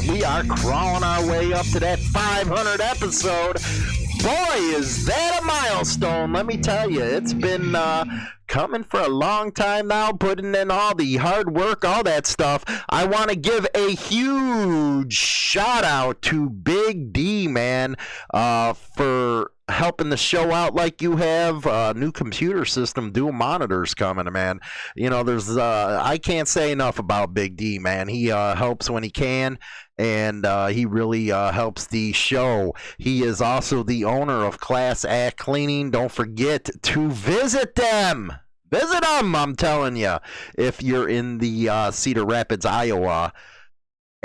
We are crawling our way up to that 500 episode. Boy, is that a milestone. Let me tell you, it's been coming for a long time now, putting in all the hard work, all that stuff. I want to give a huge shout out to Big D, man, for helping the show out like you have. New computer system, dual monitors coming, man. You know, there's I can't say enough about Big D, man. He helps when he can, and he really helps the show. He is also the owner of Class Act Cleaning. Don't forget to visit them. Visit them, I'm telling you. If you're in the Cedar Rapids, Iowa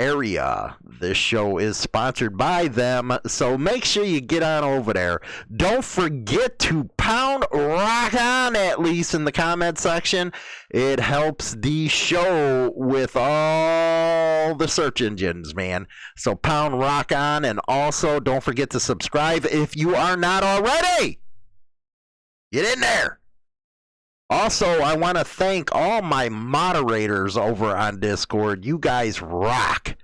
area, this show is sponsored by them, so make sure you get on over there. Don't forget to pound rock on, at least in the comment section. It helps the show with all the search engines, man. So pound rock on, and also don't forget to subscribe if you are not already. Get in there. Also, I want to thank all my moderators over on Discord. You guys rock.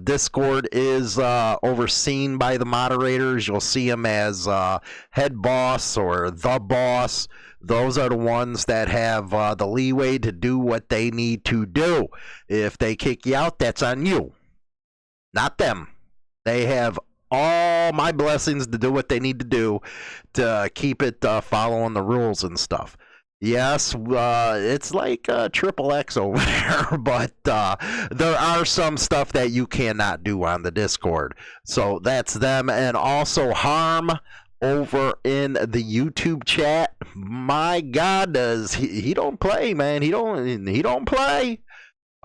Discord is overseen by the moderators. You'll see them as head boss or the boss. Those are the ones that have the leeway to do what they need to do. If they kick you out, that's on you, not them. They have all my blessings to do what they need to do to keep it following the rules and stuff. Yes, it's like triple X over there, but there are some stuff that you cannot do on the Discord. So that's them. And also Harm over in the YouTube chat. My God, does he don't play, man. He don't play.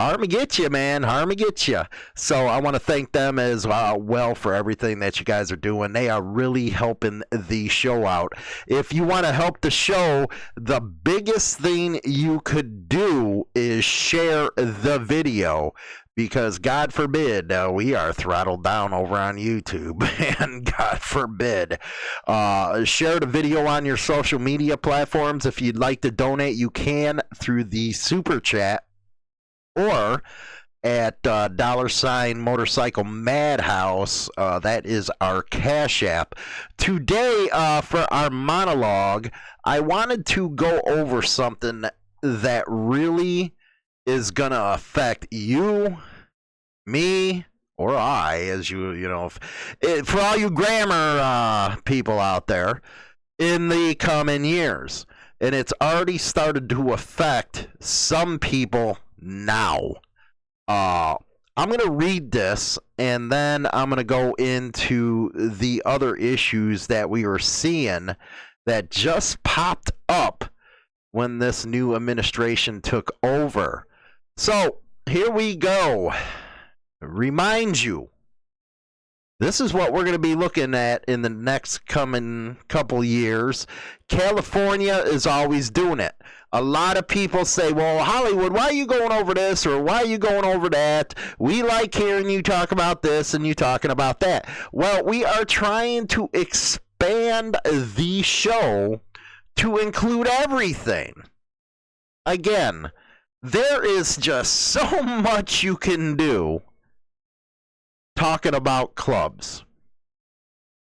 Harm get you, man. Harm get you. So I want to thank them as well for everything that you guys are doing. They are really helping the show out. If you want to help the show, the biggest thing you could do is share the video. Because God forbid we are throttled down over on YouTube, and God forbid. Share the video on your social media platforms. If you'd like to donate, you can through the super chat, or at $ Motorcycle Madhouse. That is our Cash App. Today, for our monologue, I wanted to go over something that really is going to affect you, me, or I, as you know, for all you grammar people out there, in the coming years. And it's already started to affect some people now. I'm going to read this, and then I'm going to go into the other issues that we were seeing that just popped up when this new administration took over. So here we go. Remind you, this is what we're going to be looking at in the next coming couple years. California is always doing it. A lot of people say, well, Hollywood, why are you going over this, or why are you going over that? We like hearing you talk about this and you talking about that. Well, we are trying to expand the show to include everything. Again, there is just so much you can do talking about clubs.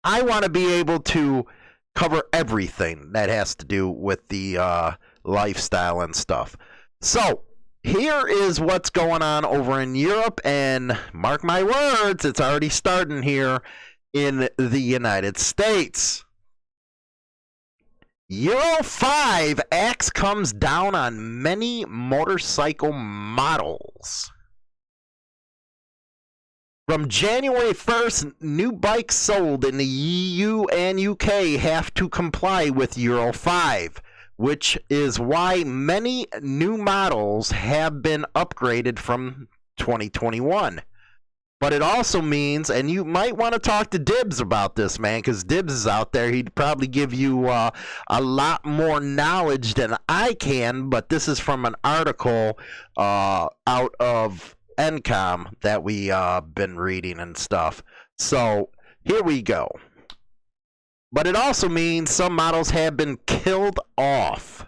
I want to be able to cover everything that has to do with the lifestyle and stuff. So here is what's going on over in Europe, and mark my words, it's already starting here in the United States. Euro 5 axe comes down on many motorcycle models. From January 1st, new bikes sold in the EU and UK have to comply with Euro 5, which is why many new models have been upgraded from 2021. But it also means, and you might want to talk to Dibs about this, man, because Dibs is out there. He'd probably give you a lot more knowledge than I can, but this is from an article out of NCOM that we been reading and stuff. So here we go. But it also means some models have been killed off,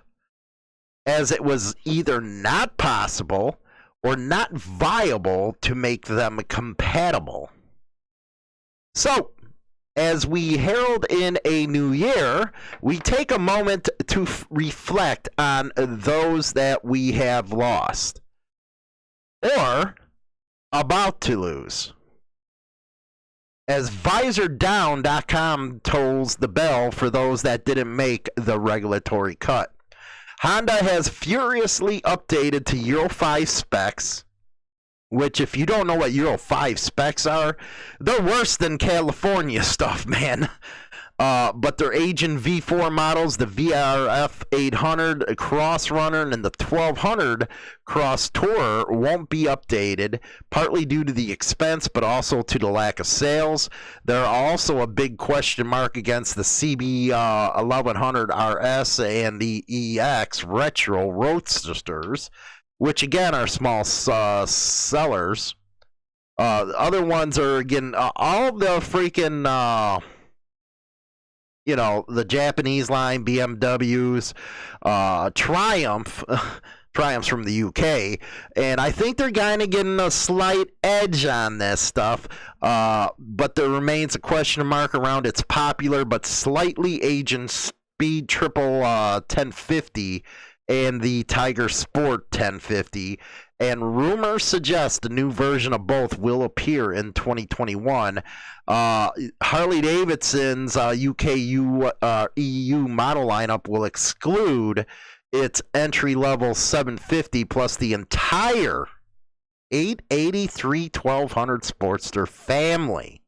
as it was either not possible or not viable to make them compatible. So, as we herald in a new year, we take a moment to reflect on those that we have lost or about to lose. As VisorDown.com tolls the bell for those that didn't make the regulatory cut. Honda has furiously updated to Euro 5 specs, which, if you don't know what Euro 5 specs are, they're worse than California stuff, man. But their aging V4 models, the VRF 800 Cross Runner and the 1200 Cross Tourer, won't be updated, partly due to the expense, but also to the lack of sales. There are also a big question mark against the CB 1100 RS and the EX Retro Roadsters, which again are small sellers. Other ones are, again, all the freaking... the Japanese line, BMWs, Triumphs from the UK, and I think they're kind of getting a slight edge on this stuff, but there remains a question mark around its popular but slightly aging Speed Triple 1050 and the Tiger Sport 1050, and rumors suggest a new version of both will appear in 2021. Harley-Davidson's EU model lineup will exclude its entry-level 750 plus the entire 883 1200 Sportster family.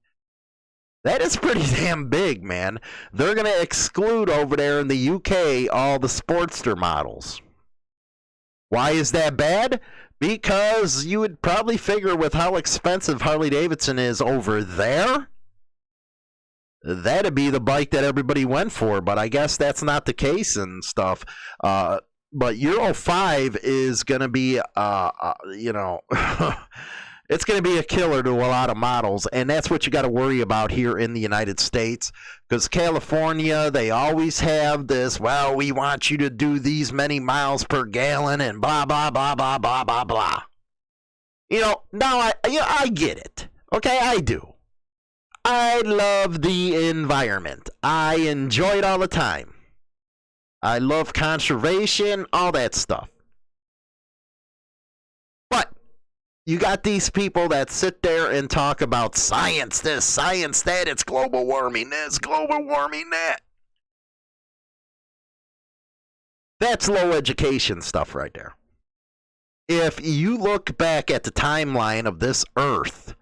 That is pretty damn big, man. They're going to exclude over there in the UK all the Sportster models. Why is that bad? Because you would probably figure with how expensive Harley-Davidson is over there, that'd be the bike that everybody went for. But I guess that's not the case and stuff. But Euro 5 is going to be, it's going to be a killer to a lot of models, and that's what you got to worry about here in the United States, because California, they always have this, well, we want you to do these many miles per gallon and blah, blah, blah, blah, blah, blah, blah. Now I get it. Okay, I do. I love the environment. I enjoy it all the time. I love conservation, all that stuff. But you got these people that sit there and talk about science this, science that, it's global warming this, global warming that. That's low education stuff right there. If you look back at the timeline of this Earth,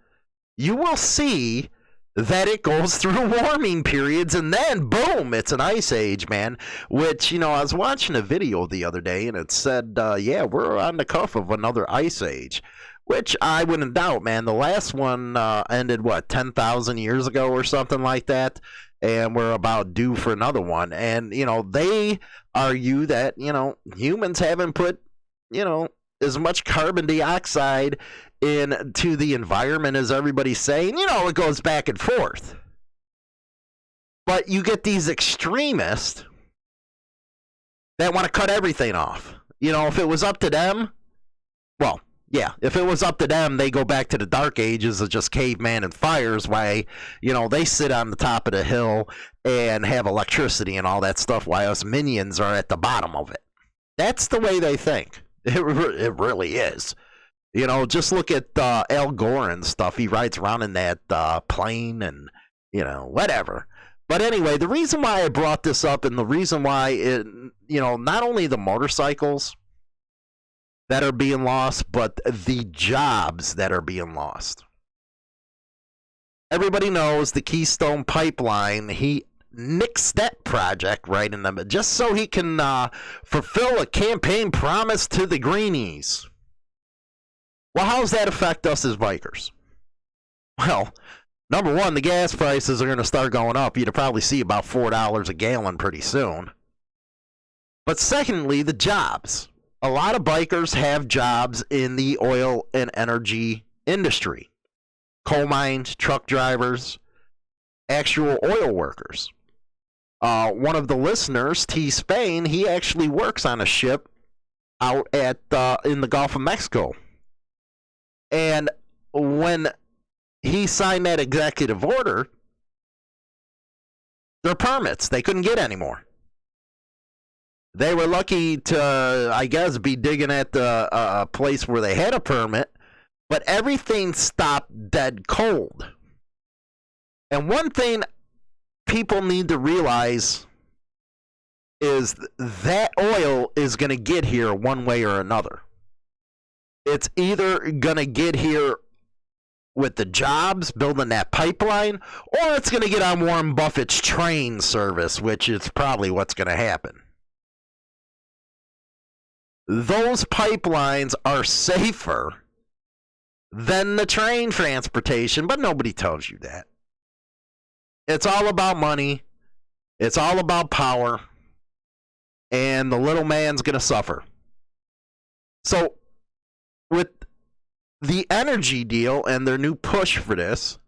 you will see that it goes through warming periods, and then, boom, it's an ice age, man. Which, I was watching a video the other day, and it said, we're on the cuff of another ice age. Which I wouldn't doubt, man. The last one ended, 10,000 years ago or something like that? And we're about due for another one. And, they argue that, humans haven't put, as much carbon dioxide into the environment as everybody's saying. It goes back and forth. But you get these extremists that want to cut everything off. If it was up to them, well, yeah, if it was up to them, they go back to the dark ages of just caveman and fires, why, they sit on the top of the hill and have electricity and all that stuff, while us minions are at the bottom of it. That's the way they think. It really is. Just look at Al Gore and stuff. He rides around in that plane and, whatever. But anyway, the reason why I brought this up, and the reason why, not only the motorcycles that are being lost, but the jobs that are being lost. Everybody knows the Keystone Pipeline. He nixed that project right in the just so he can fulfill a campaign promise to the greenies. Well, how does that affect us as bikers? Well, number one, the gas prices are going to start going up. You'd probably see about $4 a gallon pretty soon. But secondly, the jobs. A lot of bikers have jobs in the oil and energy industry. Coal mines, truck drivers, actual oil workers. One of the listeners, T. Spain, he actually works on a ship out at in the Gulf of Mexico. when he signed that executive order, their permits, they couldn't get any more. They were lucky to, I guess, be digging at a place where they had a permit, but everything stopped dead cold. And one thing people need to realize is that oil is going to get here one way or another. It's either going to get here with the jobs, building that pipeline, or it's going to get on Warren Buffett's train service, which is probably what's going to happen. Those pipelines are safer than the train transportation, but nobody tells you that. It's all about money. It's all about power. And the little man's going to suffer. So, with the energy deal and their new push for this,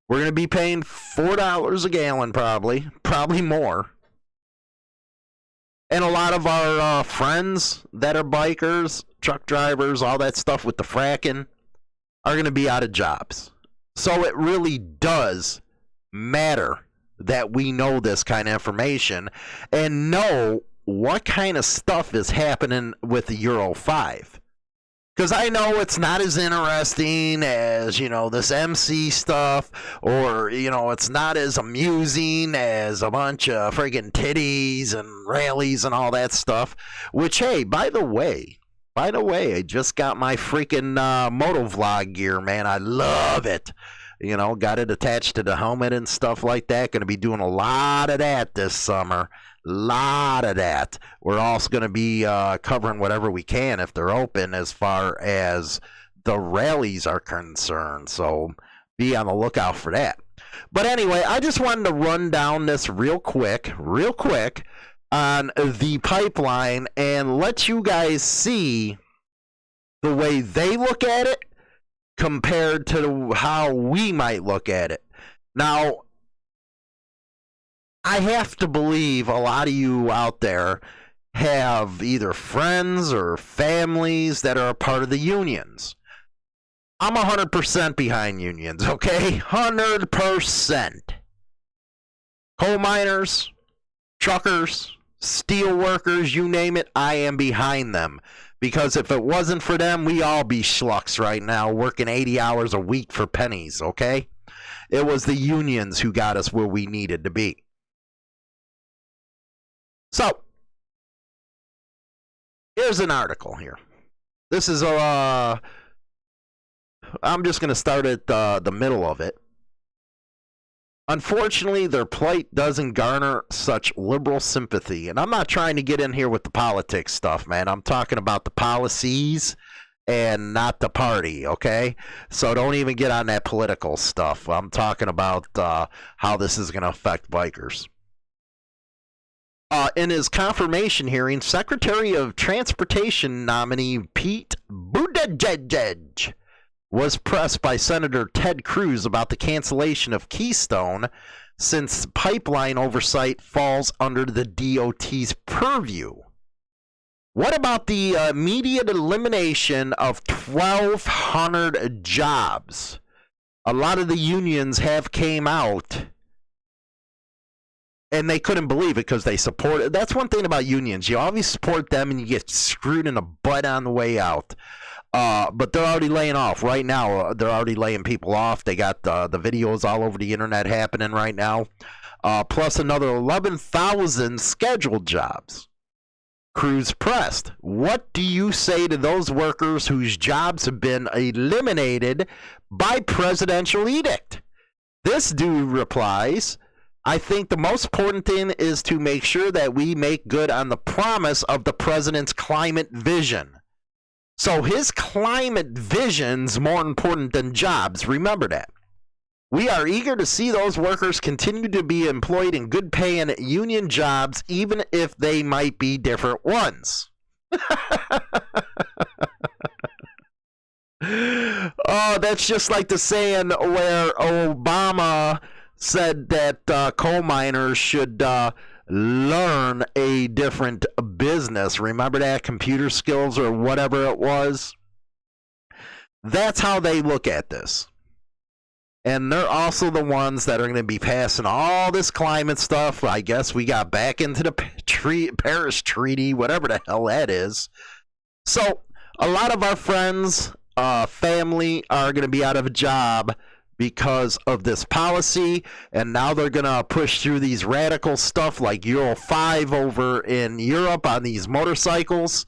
we're going to be paying $4 a gallon probably more. And a lot of our friends that are bikers, truck drivers, all that stuff with the fracking are going to be out of jobs. So it really does matter that we know this kind of information and know what kind of stuff is happening with the Euro 5. Because I know it's not as interesting as, this MC stuff, or, it's not as amusing as a bunch of friggin' titties and rallies and all that stuff. Which, hey, by the way, I just got my freaking motovlog gear, man. I love it. Got it attached to the helmet and stuff like that. Going to be doing a lot of that this summer. Lot of that. We're also going to be covering whatever we can if they're open as far as the rallies are concerned. So be on the lookout for that. But anyway, I just wanted to run down this real quick on the pipeline and let you guys see the way they look at it compared to how we might look at it. Now, I have to believe a lot of you out there have either friends or families that are a part of the unions. I'm 100% behind unions, okay? 100%. Coal miners, truckers, steel workers, you name it, I am behind them. Because if it wasn't for them, we all be schlucks right now working 80 hours a week for pennies, okay? It was the unions who got us where we needed to be. So, here's an article here. This is I'm just going to start at the middle of it. Unfortunately, their plight doesn't garner such liberal sympathy. And I'm not trying to get in here with the politics stuff, man. I'm talking about the policies and not the party, okay? So don't even get on that political stuff. I'm talking about how this is going to affect bikers. In his confirmation hearing, Secretary of Transportation nominee Pete Buttigieg was pressed by Senator Ted Cruz about the cancellation of Keystone, since pipeline oversight falls under the DOT's purview. What about the immediate elimination of 1,200 jobs? A lot of the unions have came out and they couldn't believe it because they support it. That's one thing about unions. You always support them and you get screwed in the butt on the way out. But they're already laying off right now. They're already laying people off. They got the videos all over the internet happening right now. Plus another 11,000 scheduled jobs. Cruz pressed. What do you say to those workers whose jobs have been eliminated by presidential edict? This dude replies, I think the most important thing is to make sure that we make good on the promise of the president's climate vision. So his climate vision's more important than jobs. Remember that. We are eager to see those workers continue to be employed in good paying union jobs, even if they might be different ones. Oh, that's just like the saying where Obama said that coal miners should learn a different business. Remember that? Computer skills or whatever it was. That's how they look at this. And they're also the ones that are going to be passing all this climate stuff. I guess we got back into the Paris Treaty, whatever the hell that is. So a lot of our friends, family are going to be out of a job because of this policy. And now they're going to push through these radical stuff like Euro 5 over in Europe on these motorcycles.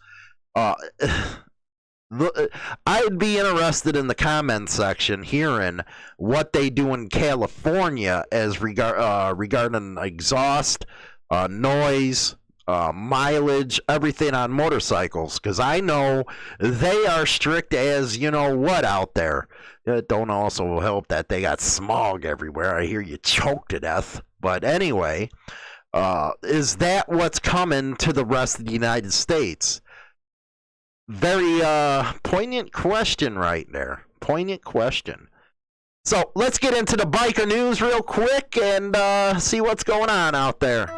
I'd be interested in the comment section hearing what they do in California as regarding exhaust, noise, mileage, everything on motorcycles, because I know they are strict as you know what out there. It don't also help that they got smog everywhere. I hear you choke to death. But anyway, is that what's coming to the rest of the United States? Very poignant question right there. Poignant question. So let's get into the biker news real quick and see what's going on out there.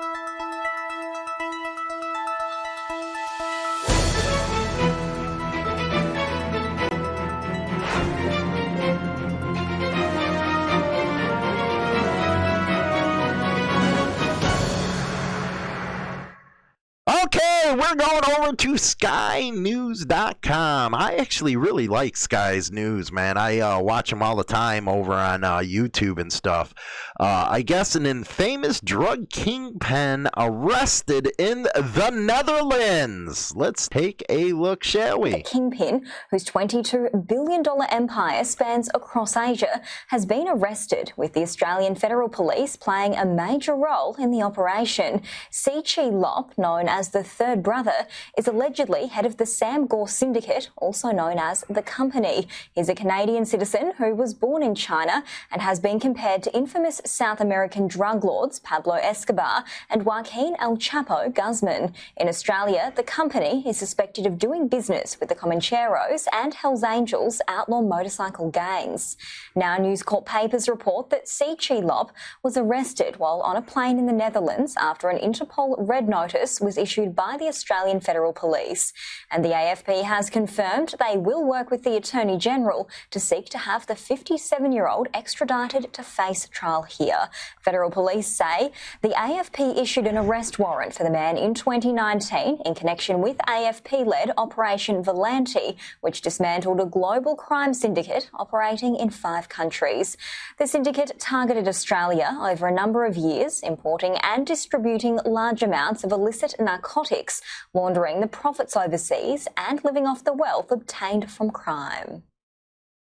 Okay, we're going over to SkyNews.com. I actually really like Sky's News, man. I watch them all the time over on YouTube and stuff. I guess an infamous drug kingpin arrested in the Netherlands. Let's take a look, shall we? The kingpin, whose $22 billion empire spans across Asia, has been arrested, with the Australian Federal Police playing a major role in the operation. Throttle, known as the third brother, is allegedly head of the Sam Gore syndicate, also known as the Company. He's a Canadian citizen who was born in China and has been compared to infamous South American drug lords Pablo Escobar and Joaquin El Chapo Guzman. In Australia, the Company is suspected of doing business with the Comancheros and Hells Angels outlaw motorcycle gangs. Now, News Corp papers report that C. Chilop was arrested while on a plane in the Netherlands after an Interpol red notice was issued by the Australian Federal Police. And the AFP has confirmed they will work with the Attorney General to seek to have the 57-year-old extradited to face trial here. Federal Police say the AFP issued an arrest warrant for the man in 2019 in connection with AFP-led Operation Volante, which dismantled a global crime syndicate operating in 5 countries. The syndicate targeted Australia over a number of years, importing and distributing large amounts of illicit narcotics, laundering the profits overseas and living off the wealth obtained from crime.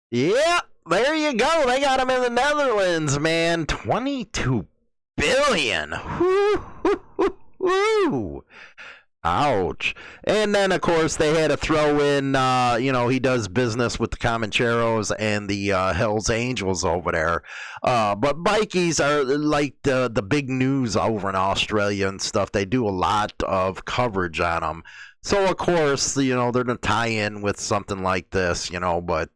Yeah, there you go. They got him in the Netherlands, man. 22 billion. Woo. Ouch. And then, of course, they had to throw in, he does business with the Comancheros and the Hells Angels over there. But bikies are like the big news over in Australia and stuff. They do a lot of coverage on them. So, of course, they're going to tie in with something like this, but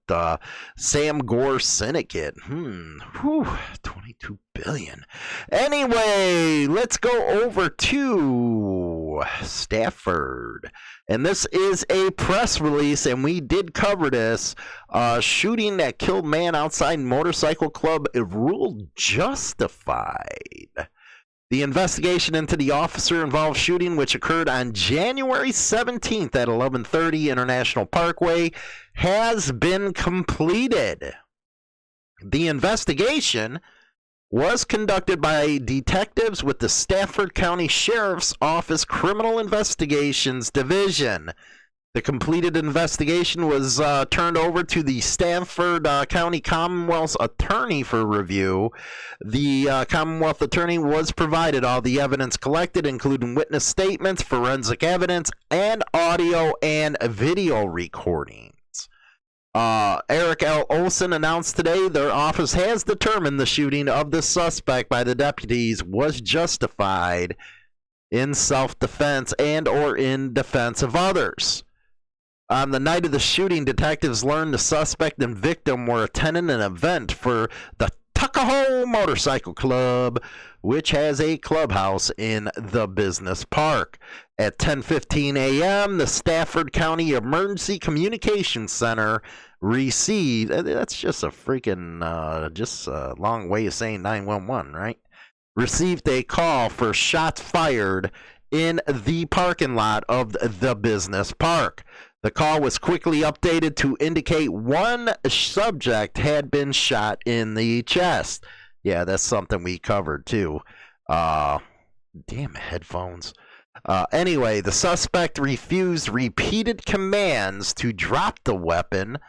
Sam Gore Syndicate, 22 billion. Anyway, let's go over to Stafford. And this is a press release, and we did cover this. Shooting that killed man outside motorcycle club ruled justified. The investigation into the officer-involved shooting, which occurred on January 17th at 1130 International Parkway, has been completed. The investigation was conducted by detectives with the Stafford County Sheriff's Office Criminal Investigations Division. The completed investigation was turned over to the Stafford County Commonwealth's attorney for review. The Commonwealth attorney was provided all the evidence collected, including witness statements, forensic evidence, and audio and video recordings. Eric L. Olson announced today their office has determined the shooting of the suspect by the deputies was justified in self-defense and or in defense of others. On the night of the shooting, detectives learned the suspect and victim were attending an event for the Tuckahoe Motorcycle Club, which has a clubhouse in the business park. At 10:15 a.m., the Stafford County Emergency Communications Center received, that's just a freaking, just a long way of saying 911, right? Received a call for shots fired in the parking lot of the business park. The call was quickly updated to indicate one subject had been shot in the chest. Yeah, that's something we covered too. Damn headphones. Anyway, the suspect refused repeated commands to drop the weapon,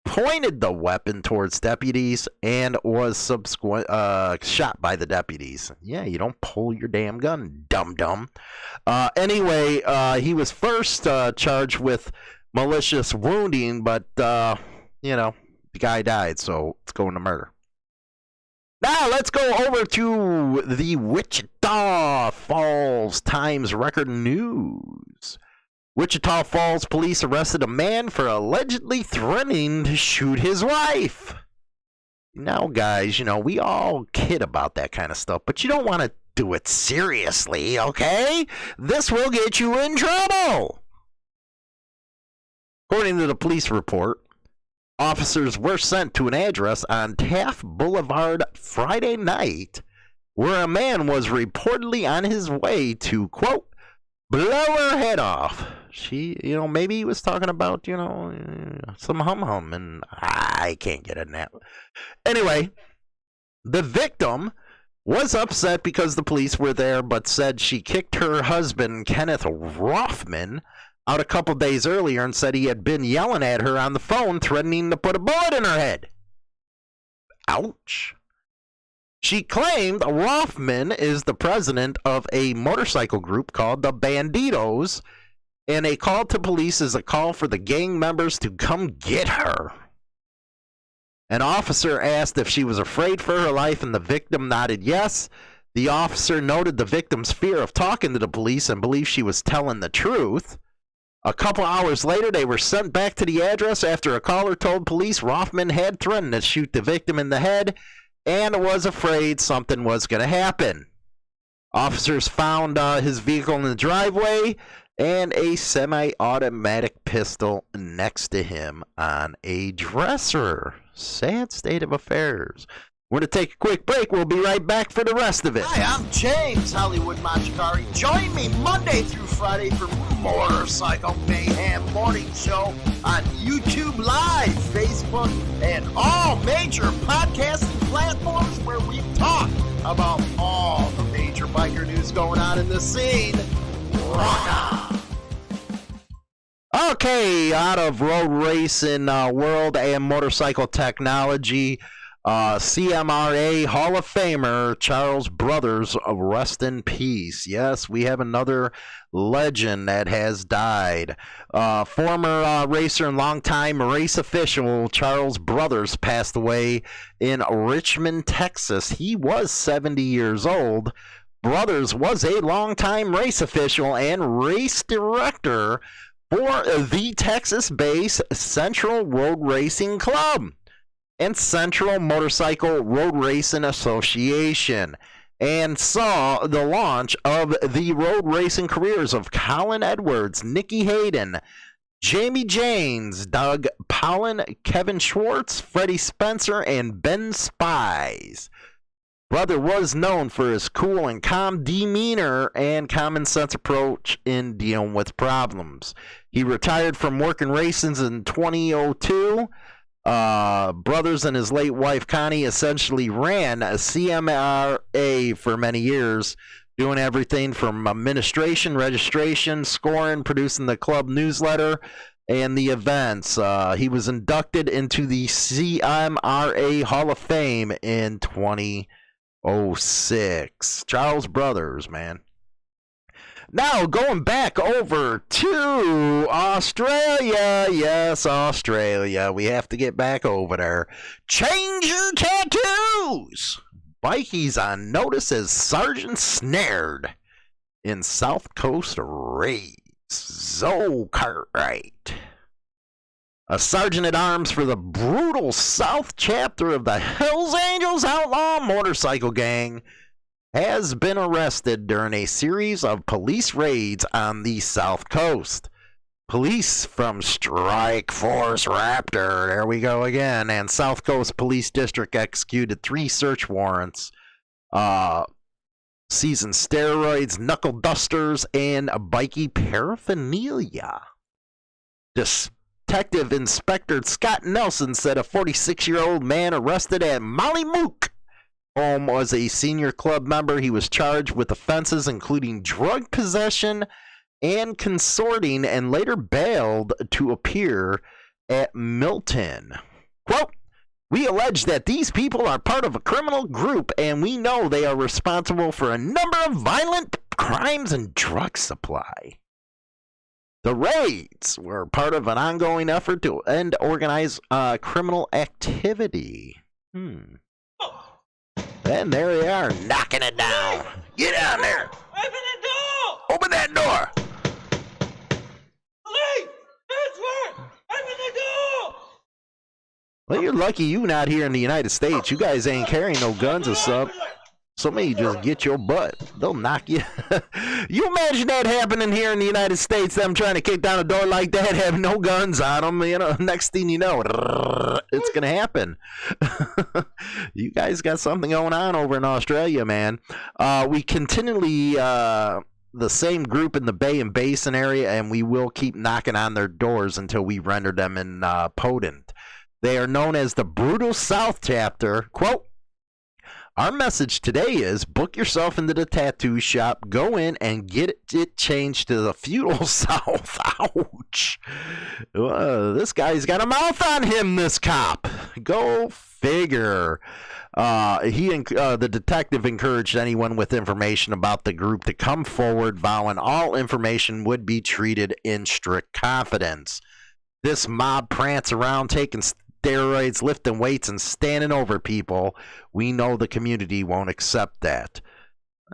pointed the weapon towards deputies, and was shot by the deputies. Yeah, you don't pull your damn gun, dum-dum. Anyway, he was first charged with malicious wounding, but, the guy died, so it's going to murder. Now, let's go over to the Wichita Falls Times Record News. Wichita Falls police arrested a man for allegedly threatening to shoot his wife. Now, guys, we all kid about that kind of stuff, but you don't want to do it seriously, okay? This will get you in trouble. According to the police report, officers were sent to an address on Taft Boulevard Friday night where a man was reportedly on his way to, quote, blow her head off. Maybe he was talking about, some hum-hum, and I can't get in that. Anyway, the victim was upset because the police were there, but said she kicked her husband, Kenneth Rothman, out a couple days earlier and said he had been yelling at her on the phone, threatening to put a bullet in her head. Ouch. She claimed Rothman is the president of a motorcycle group called the Banditos, and a call to police is a call for the gang members to come get her. An officer asked if she was afraid for her life, and the victim nodded yes. The officer noted the victim's fear of talking to the police and believed she was telling the truth. A couple hours later, they were sent back to the address after a caller told police Rothman had threatened to shoot the victim in the head and was afraid something was going to happen. Officers found his vehicle in the driveway and a semi-automatic pistol next to him on a dresser. Sad state of affairs. We're going to take a quick break. We'll be right back for the rest of it. Hi, I'm James Hollywood Machikari. Join me Monday through Friday for Motorcycle Mayhem Morning Show on YouTube Live, Facebook, and all major podcasting platforms where we talk about all the major biker news going on in the scene. Rock on! Okay, out of road racing world and motorcycle technology, CMRA Hall of Famer Charles Brothers, rest in peace. Yes, we have another legend that has died. Former racer and longtime race official Charles Brothers passed away in Richmond, Texas. He was 70 years old. Brothers was a longtime race official and race director for the Texas-based Central Road Racing Club and Central Motorcycle Road Racing Association, and saw the launch of the road racing careers of Colin Edwards, Nicky Hayden, Jamie James, Doug Pollen, Kevin Schwartz, Freddie Spencer, and Ben Spies. Brother was known for his cool and calm demeanor and common sense approach in dealing with problems. He retired from working racing in 2002. Brothers and his late wife Connie essentially ran a CMRA for many years, doing everything from administration, registration, scoring, producing the club newsletter, and the events. He was inducted into the CMRA Hall of Fame in 2006. Charles Brothers, man. Now, going back over to Australia. Yes, Australia. We have to get back over there. Change your tattoos. Bikies on notice as Sergeant Snared in South Coast raids. Zoe Cartwright. A sergeant-at-arms for the brutal South chapter of the Hells Angels outlaw motorcycle gang has been arrested during a series of police raids on the South Coast. Police from Strike Force Raptor, there we go again, and South Coast Police District executed 3 search warrants, seizing steroids, knuckle dusters, and bikey paraphernalia. Detective Inspector Scott Nelson said a 46-year-old man arrested at Molly Mook home was a senior club member. He was charged with offenses including drug possession and consorting, and later bailed to appear at Milton. Quote, "We allege that these people are part of a criminal group, and we know they are responsible for a number of violent crimes and drug supply." The raids were part of an ongoing effort to end organized criminal activity. And there they are, knocking it down. Get down there. Open the door! Open that door. Police! Transfer! Open the door! Well, you're lucky you not here in the United States. You guys ain't carrying no guns or stuff. Somebody just get your butt. They'll knock you. You imagine that happening here in the United States, them trying to kick down a door like that, have no guns on them. You know, next thing you know, it's going to happen. You guys got something going on over in Australia, man. We continually, the same group in the Bay and Basin area, and we will keep knocking on their doors until we render them impotent. They are known as the Brutal South Chapter. Quote, "Our message today is book yourself into the tattoo shop, go in and get it changed to the feudal South." Ouch. This guy's got a mouth on him, this cop. Go figure. The detective encouraged anyone with information about the group to come forward, vowing all information would be treated in strict confidence. This mob prance around taking steroids, lifting weights, and standing over people. We know the community won't accept that.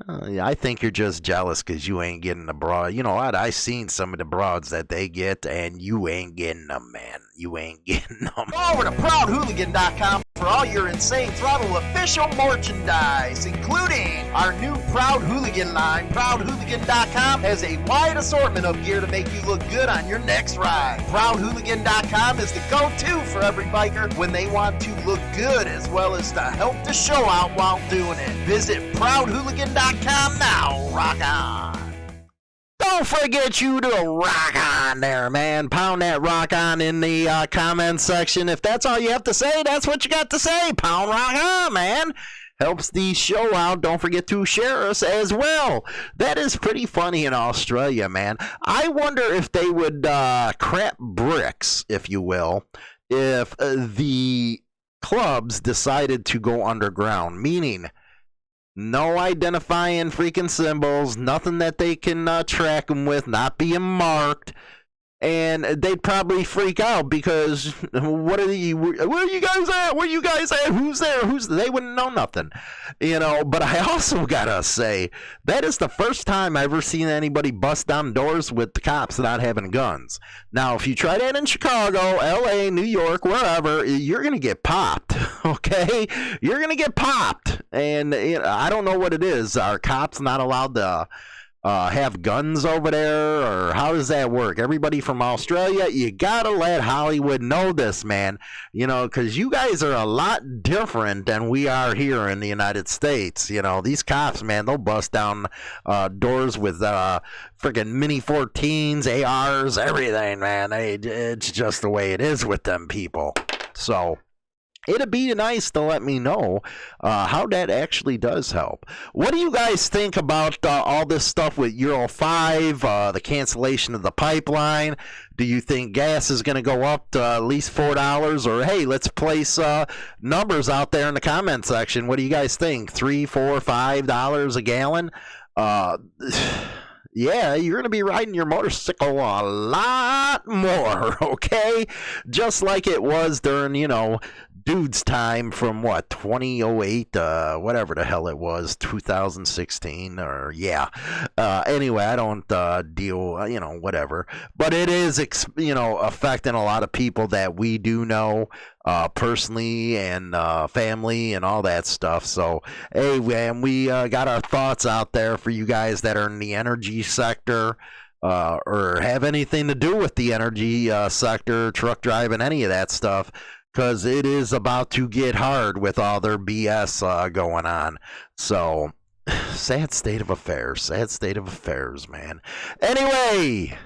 I think you're just jealous because you ain't getting the broad. You know what? I seen some of the broads that they get, and you ain't getting them, man. You ain't getting them. Go over to ProudHooligan.com for all your Insane Throttle official merchandise, including our new Proud Hooligan line. ProudHooligan.com has a wide assortment of gear to make you look good on your next ride. ProudHooligan.com is the go-to for every biker when they want to look good as well as to help the show out while doing it. Visit ProudHooligan.com now. Rock on. Don't forget you to rock on there, man. Pound that rock on in the comment section. If that's all you have to say, that's what you got to say. Pound rock on, man. Helps the show out. Don't forget to share us as well. That is pretty funny in Australia, man. I wonder if they would crap bricks, if you will, if the clubs decided to go underground, meaning no identifying freaking symbols, nothing that they can track them with, not being marked, and they'd probably freak out because where are you guys at? Where you guys at? Who's there? They wouldn't know nothing, you know. But I also gotta say that is the first time I've ever seen anybody bust down doors with the cops not having guns. Now, if you try that in Chicago, LA, New York, wherever, you're gonna get popped. Okay, you're gonna get popped, and you know, I don't know what it is. Are cops not allowed to have guns over there, or how does that work? Everybody from Australia, you gotta let Hollywood know this, man, you know, because you guys are a lot different than we are here in the United States. You know, these cops, man, they'll bust down doors with freaking mini 14s, ARs, everything, man. It's just the way it is with them people. So it'd be nice to let me know how that actually does help. What do you guys think about all this stuff with Euro 5, the cancellation of the pipeline? Do you think gas is going to go up to at least $4? Or, hey, let's place numbers out there in the comment section. What do you guys think? $3, $4, $5 a gallon? Yeah, you're going to be riding your motorcycle a lot more, okay? Just like it was during, you know, dude's time from 2008, whatever the hell it was, 2016, or yeah. Anyway, I don't deal, whatever. But it is, affecting a lot of people that we do know personally and family and all that stuff. So, hey, man, we got our thoughts out there for you guys that are in the energy sector. Or have anything to do with the energy sector, truck driving, any of that stuff, because it is about to get hard with all their BS going on. So, sad state of affairs, man. Anyway,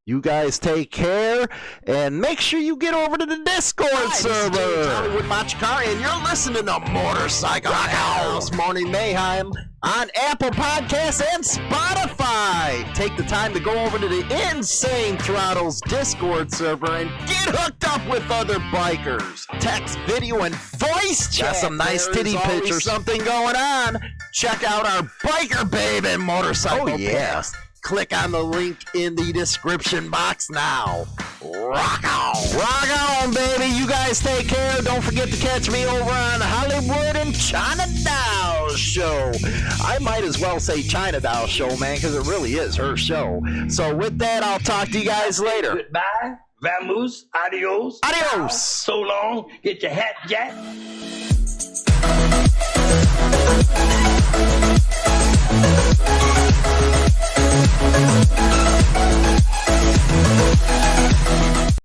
you guys take care, and make sure you get over to the Discord server. This is Hollywood Machikari, and you're listening to Motorcycle House Morning Mayhem on Apple Podcasts and Spotify. Take the time to go over to the Insane Throttle's Discord server and get hooked up with other bikers. Text, video, and voice chat. Got some nice There titty is always pictures. something going on. Check out our Biker Babe and Motorcycle Oh, yeah. Cast. Click on the link in the description box now. Rock on! Rock on, baby. You guys take care. Don't forget to catch me over on Hollywood and China Doll Show. I might as well say China Doll Show, man, because it really is her show. So with that, I'll talk to you guys later. Goodbye. Vamoose. Adios. Adios. So long. Get your hat jacked.